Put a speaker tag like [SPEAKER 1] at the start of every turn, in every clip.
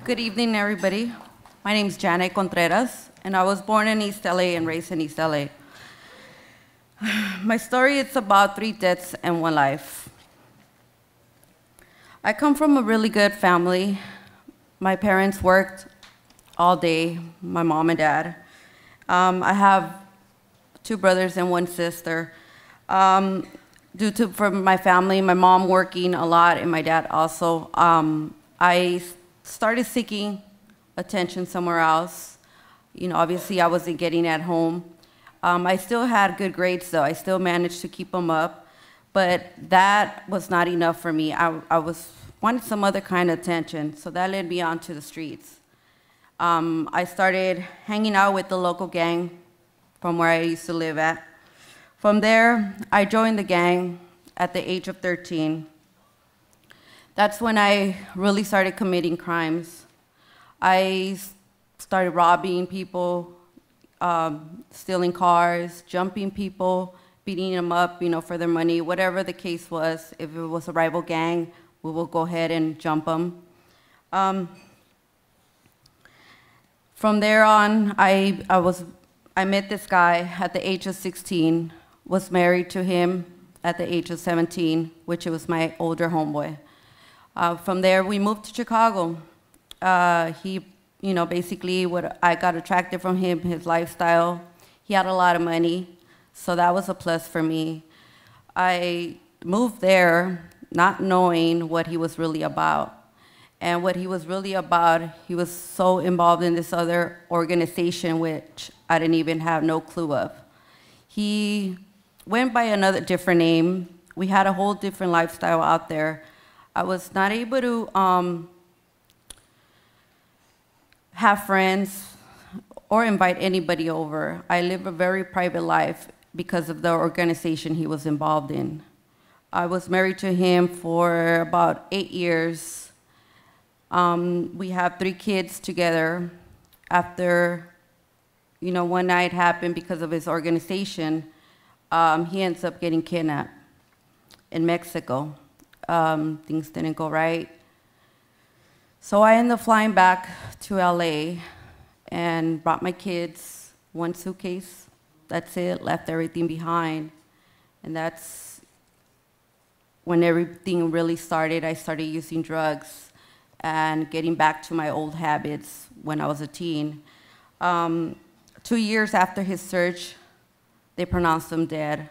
[SPEAKER 1] Good evening, everybody. My name is Janet Contreras, and I was born in East LA and raised in East LA. My story is about 3 deaths and 1 life. I come from a really good family. My parents worked all day, my mom and dad. I have 2 brothers and 1 sister. For my family, my mom working a lot and my dad also, I started seeking attention somewhere else. You know, obviously I wasn't getting at home. I still had good grades though. I still managed to keep them up, but that was not enough for me. I wanted some other kind of attention, so that led me onto the streets. I started hanging out with the local gang from where I used to live at. From there, I joined the gang at the age of 13. That's when I really started committing crimes. I started robbing people, stealing cars, jumping people, beating them up, you know, for their money, whatever the case was. If it was a rival gang, we will go ahead and jump them. From there on, I met this guy at the age of 16, was married to him at the age of 17, which was my older homeboy. From there, we moved to Chicago. Basically what I got attracted from him, his lifestyle. He had a lot of money, so that was a plus for me. I moved there not knowing what he was really about. And what he was really about, he was so involved in this other organization, which I didn't even have no clue of. He went by another different name. We had a whole different lifestyle out there. I was not able to have friends or invite anybody over. I lived a very private life because of the organization he was involved in. I was married to him for about 8 years. We have 3 kids together. After, one night happened because of his organization, he ends up getting kidnapped in Mexico. Things didn't go right. So I ended up flying back to LA and brought my kids, 1 suitcase. That's it, left everything behind. And that's when everything really started. I started using drugs and getting back to my old habits when I was a teen. 2 years after his search, they pronounced him dead.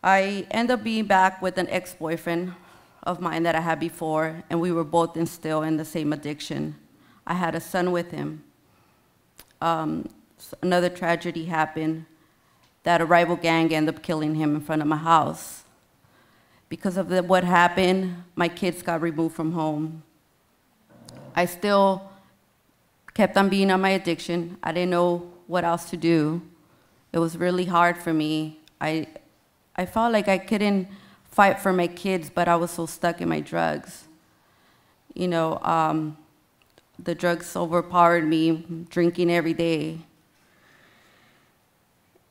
[SPEAKER 1] I ended up being back with an ex-boyfriend of mine that I had before, and we were both still in the same addiction. I had a son with him. Another tragedy happened that a rival gang ended up killing him in front of my house. Because of what happened, my kids got removed from home. I still kept on being on my addiction. I didn't know what else to do. It was really hard for me. I felt like I couldn't fight for my kids, but I was so stuck in my drugs. The drugs overpowered me, drinking every day.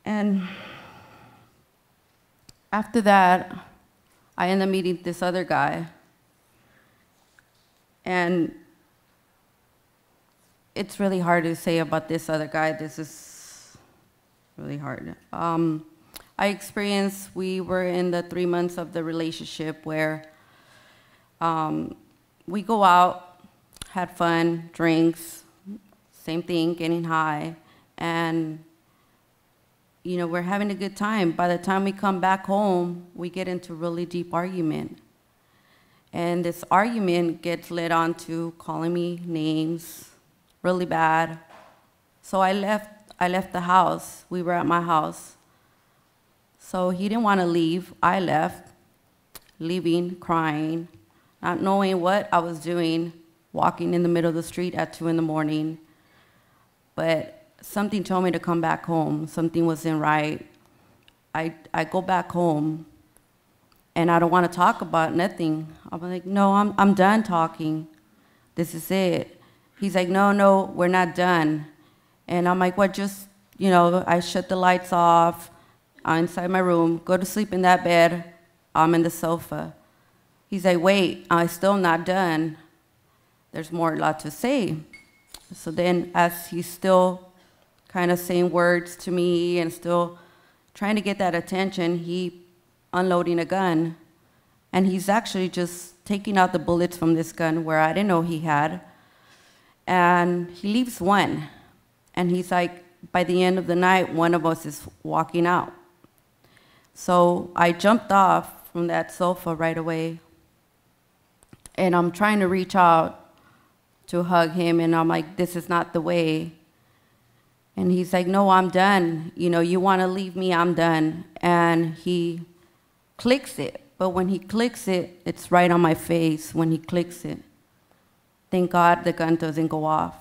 [SPEAKER 1] And after that, I ended up meeting this other guy. And it's really hard to say about this other guy. This is really hard. We were in the 3 months of the relationship where we go out, had fun, drinks, same thing, getting high, and we're having a good time. By the time we come back home, we get into really deep argument. And this argument gets led on to calling me names, really bad. So I left the house. We were at my house. So he didn't want to leave. I left, leaving, crying, not knowing what I was doing, walking in the middle of the street at 2 in the morning. But something told me to come back home. Something wasn't right. I go back home, and I don't want to talk about nothing. I'm like, no, I'm done talking. This is it. He's like, no, we're not done. And I'm like, what, I shut the lights off. I'm inside my room, go to sleep in that bed, I'm in the sofa. He's like, wait, I'm still not done. there's more a lot to say. So then as he's still kind of saying words to me and still trying to get that attention, he unloading a gun. And he's actually just taking out the bullets from this gun where I didn't know he had. And he leaves one. And he's like, by the end of the night, one of us is walking out. So I jumped off from that sofa right away. And I'm trying to reach out to hug him. And I'm like, this is not the way. And he's like, no, I'm done. You know, you want to leave me, I'm done. And he clicks it. But when he clicks it, it's right on my face when he clicks it. Thank God the gun doesn't go off.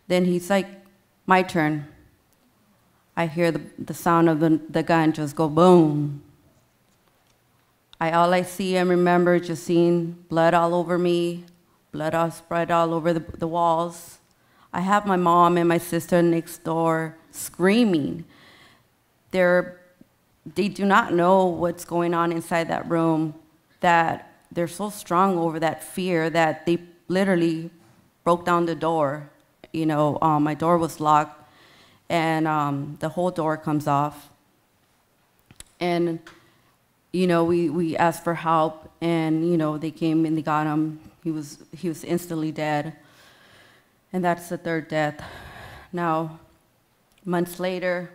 [SPEAKER 1] Then he's like, my turn. I hear the sound of the gun just go boom. All I see and remember just seeing blood all over me, blood all spread all over the walls. I have my mom and my sister next door screaming. They do not know what's going on inside that room, that they're so strong over that fear that they literally broke down the door. You know, my door was locked, and the whole door comes off. And, you know, we asked for help, and, you know, they came and they got him. He was instantly dead. And that's the third death. Now, months later,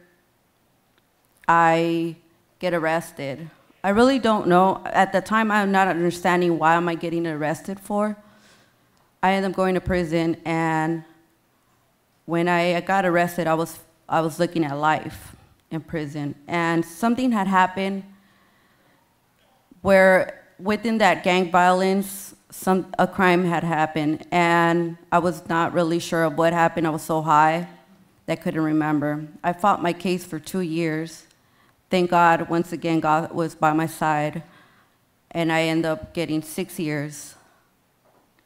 [SPEAKER 1] I get arrested. I really don't know. At the time, I'm not understanding why am I getting arrested for. I ended up going to prison, and when I got arrested, I was looking at life in prison. And something had happened where within that gang violence, a crime had happened, and I was not really sure of what happened. I was so high that I couldn't remember. I fought my case for 2 years. Thank God, once again, God was by my side, and I ended up getting 6 years.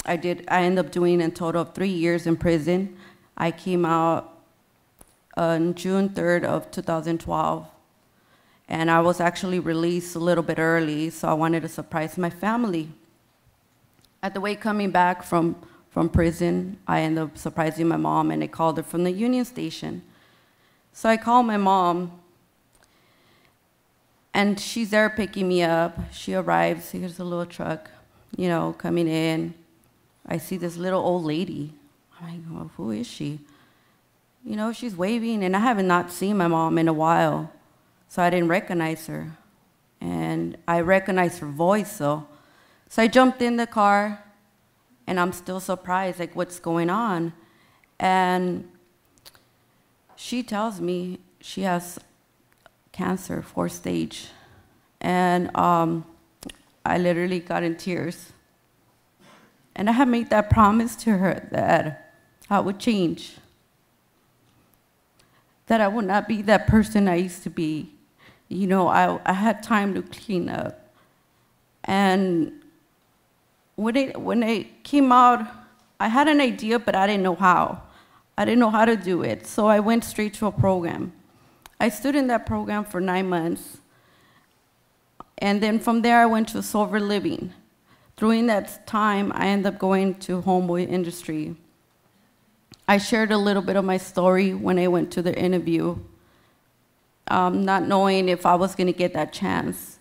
[SPEAKER 1] I ended up doing a total of 3 years in prison. I came out on June 3rd of 2012, and I was actually released a little bit early, so I wanted to surprise my family. At the way coming back from prison, I ended up surprising my mom, and I called her from the Union Station. So I called my mom, and she's there picking me up. She arrives, here's a little truck, you know, coming in. I see this little old lady. I'm like, well, who is she? You know, she's waving, and I haven't not seen my mom in a while, so I didn't recognize her. And I recognized her voice, though. So I jumped in the car, and I'm still surprised, like, what's going on? And she tells me she has cancer, 4th stage. And I literally got in tears. And I had made that promise to her that I would change, that I would not be that person I used to be. You know, I had time to clean up. And when it came out, I had an idea, but I didn't know how. I didn't know how to do it, so I went straight to a program. I stood in that program for 9 months, and then from there I went to Sober Living. During that time, I ended up going to Homeboy Industry. I shared a little bit of my story when I went to the interview, not knowing if I was going to get that chance.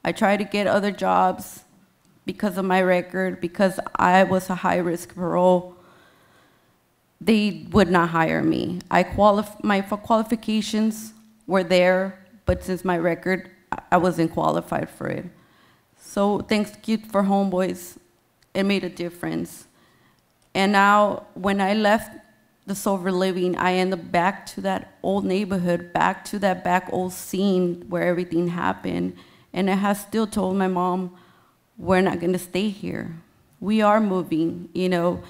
[SPEAKER 1] I tried to get other jobs because of my record, because I was a high-risk parole. They would not hire me. My qualifications were there, but since my record, I wasn't qualified for it. So thanks to for Homeboys, it made a difference. And now, when I left the Sober Living, I ended up back to that old neighborhood, back to that back old scene where everything happened. And I have still told my mom, we're not going to stay here. We are moving, you know.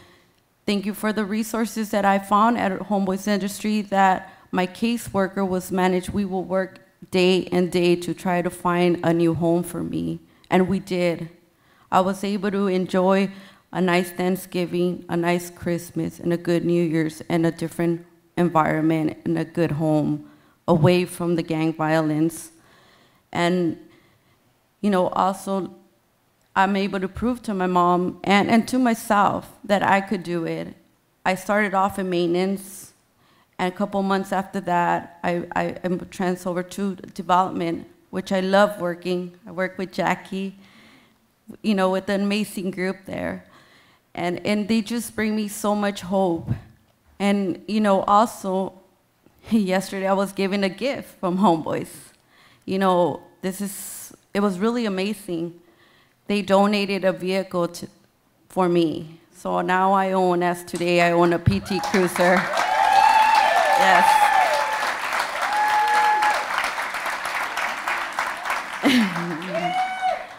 [SPEAKER 1] Thank you for the resources that I found at Homeboys Industry, that my caseworker was managed. We will work day and day to try to find a new home for me. And we did. I was able to enjoy a nice Thanksgiving, a nice Christmas, and a good New Year's, and a different environment, and a good home, away from the gang violence. And, you know, also, I'm able to prove to my mom and to myself that I could do it. I started off in maintenance, and a couple months after that, I am transferred over to development, which I love working. I work with Jackie, you know, with an amazing group there. And they just bring me so much hope. And, you know, also, yesterday I was given a gift from Homeboys. You know, it was really amazing. They donated a vehicle for me. So now I own, as today, I own a PT Cruiser. Yes.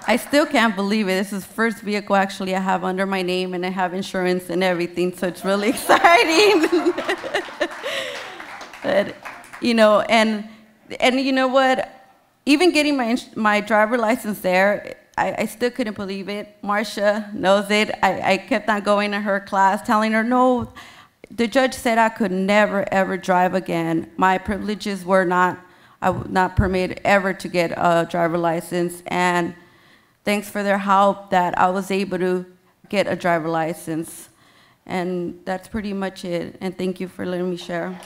[SPEAKER 1] I still can't believe it. This is the first vehicle actually I have under my name, and I have insurance and everything, so it's really exciting. But, you know, and you know what? Even getting my driver license there, I still couldn't believe it. Marcia knows it. I kept on going to her class, telling her, no, the judge said I could never, ever drive again. My privileges were not, I would not permit ever to get a driver license. And thanks for their help that I was able to get a driver license. And that's pretty much it. And thank you for letting me share.